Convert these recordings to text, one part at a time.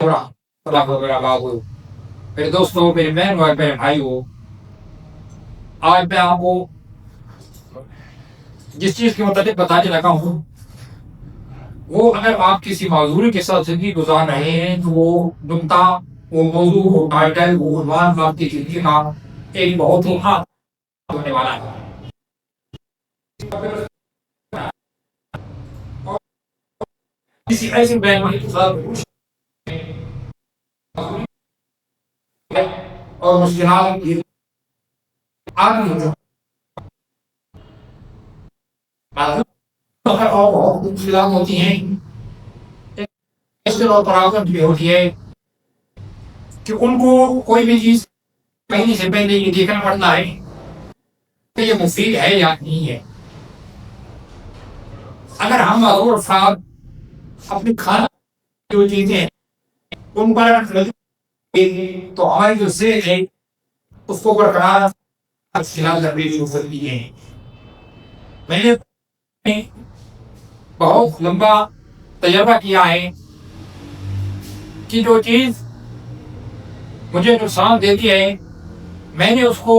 ورحمۃ اللہ وبرکاتہ۔ میرے دوستوں، میرے بہن اور میرے بھائیوں، آج میں آپ کو جس چیز کے متعلق بتانے لگا ہوں وہ اگر آپ کسی معذوری کے ساتھ زندگی گزار رہے ہیں تو وہ نقطہ، وہ موضوع، وہ ٹائٹل، وہ عنوان آپ کی زندگی کا ایک بہت ہی خاص ہونے والا ہے۔ کسی ایسے بیماری کے ساتھ اور مشکلات کی آدمی اور مشکلات ہوتی ہیں، اس طرح پرابلم بھی ہوتی ہے کہ ان کو کوئی بھی چیز کہیں سے پہلے یہ دیکھنا پڑتا ہے کہ یہ مفید ہے یا نہیں ہے۔ اگر ہم اور افراد اپنی کھانا جو چیزیں ہیں ان پر تو ہماری جو صحت ہے اس کو برقرار مشکلات درپیش ہو سکتی ہیں۔ میں نے بہت لمبا تجربہ کیا ہے کہ جو چیز مجھے نقصان دیتی ہے میں نے اس کو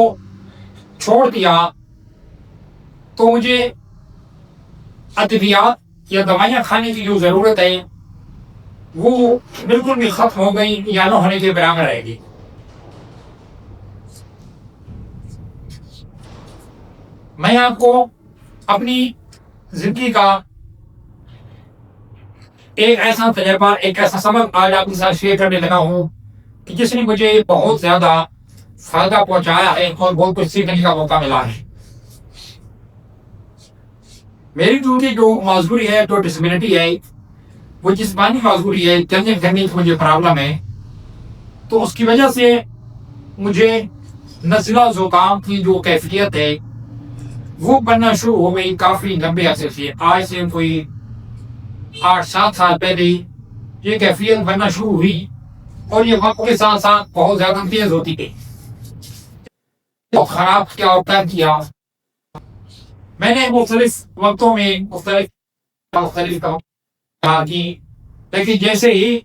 چھوڑ دیا تو مجھے ادویات یا دوائیاں کھانے کی جو ضرورت ہے وہ بالکل بھی ختم ہو گئی یا نہ ہونے کے برابر رہے گی۔ میں آپ کو اپنی زندگی کا ایک ایسا تجربہ، ایک ایسا سبق آج آپ کے ساتھ شیئر کرنے لگا ہوں کہ جس نے مجھے بہت زیادہ فائدہ پہنچایا ہے اور بہت کچھ سیکھنے کا موقع ملا ہے۔ میری جو معذوری ہے، جو ڈسیبلٹی ہے، وہ جسمانی معذوری ہے، چلنے پھرنے کی مجھے پرابلم ہے، تو اس کی وجہ سے مجھے نزلہ زکام کی جو کیفیت ہے وہ بننا شروع ہو گئی کافی لمبے عرصے سے۔ آج سے کوئی 8-7 سال پہلے یہ کیفیت بننا شروع ہوئی اور یہ وقت کے ساتھ ساتھ بہت زیادہ تیز ہوتی گئی۔ خراب کیا اور کیا کیا میں نے مختلف وقتوں میں مختلف کہا کی، لیکن جیسے ہی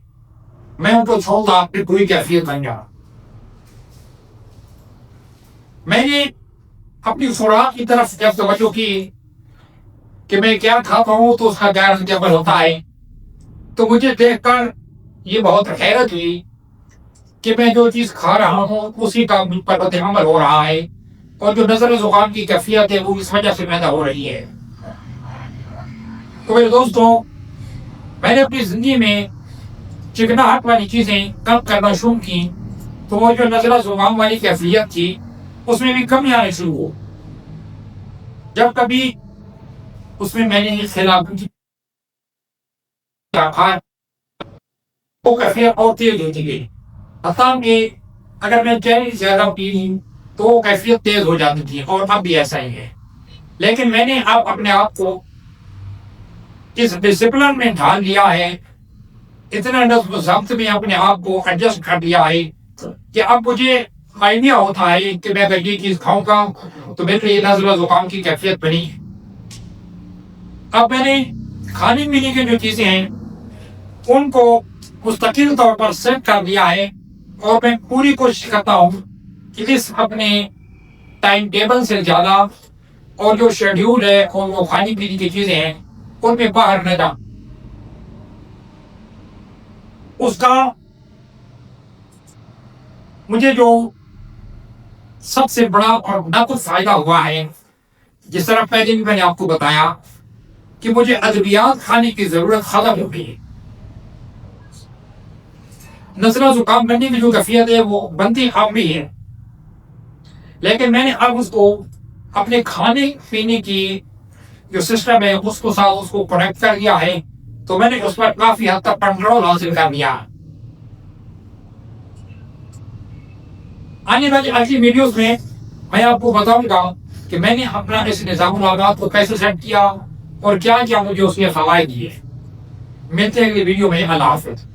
میں ان کو چھوڑتا پھر کوئی کیفیت بن گیا۔ میں نے اپنی خوراک کی طرف جب توجہ کی کہ میں کیا کھاتا ہوں تو اس کا کیا رد عمل ہوتا ہے، تو مجھے دیکھ کر یہ بہت حیرت ہوئی کہ میں جو چیز کھا رہا ہوں اسی کا مجھ پر رد عمل ہو رہا ہے، اور جو نزلہ زکام کی کیفیت ہے وہ اس وجہ سے پیدا ہو رہی ہے۔ تو میرے دوستوں، میں نے اپنی زندگی میں چکناہٹ والی چیزیں کم کرنا شروع کی تو وہ جو نزلہ زکام والی کیفیت تھی اس میں بھی کمی آنے شروع ہو۔ جب کبھی اس میں نے خلاف وہ کیفیت اور تیز ہوتی گئی، حتیٰ کہ اگر میں چینی زیادہ پی لوں تو وہ کیفیت تیز ہو جاتی تھی، اور اب بھی ایسا ہی ہے۔ لیکن میں نے اب اپنے آپ کو اس ڈسپلن میں ڈھال لیا ہے، اتنا نظم و ضبط میں اپنے آپ کو ایڈجسٹ کر لیا ہے کہ اب مجھے آئیڈیا ہوتا ہے کہ میں اگر یہ چیز کھاؤں گا تو میرے لیے نزلہ زکام کی کیفیت بنی۔ اب میں نے کھانے پینے کی جو چیزیں ہیں ان کو مستقل طور پر سیٹ کر دیا ہے، اور میں پوری کوشش کرتا ہوں کہ اس اپنے ٹائم ٹیبل سے زیادہ اور جو شیڈیول ہے اور وہ کھانے پینے کی چیزیں ہیں ان میں باہر نہ جاؤں۔ اس کا مجھے جو سب سے بڑا اور نقص فائدہ ہوا ہے، جس طرح پہلے بھی میں نے آپ کو بتایا کہ مجھے ادویات کھانے کی ضرورت ختم ہو گئی ہے۔ نزلہ زکام بننے کی جو کیفیت ہے وہ بنتی اب بھی ہے، لیکن میں نے اب اس کو اپنے کھانے پینے کی جو سسٹم ہے اس کو ساتھ اس کو کنیکٹ کر دیا ہے، تو میں نے اس پر کافی حد تک کنٹرول حاصل کر لیا۔ آنے والی اگلی ویڈیوز میں آپ کو بتاؤں گا کہ میں نے اپنا اس نظام العلاقات کو کیسے سیٹ کیا اور کیا کیا مجھے اس کے فوائد دیے۔ ملتے ہیں اگلی ویڈیو میں۔ اللہ حافظ۔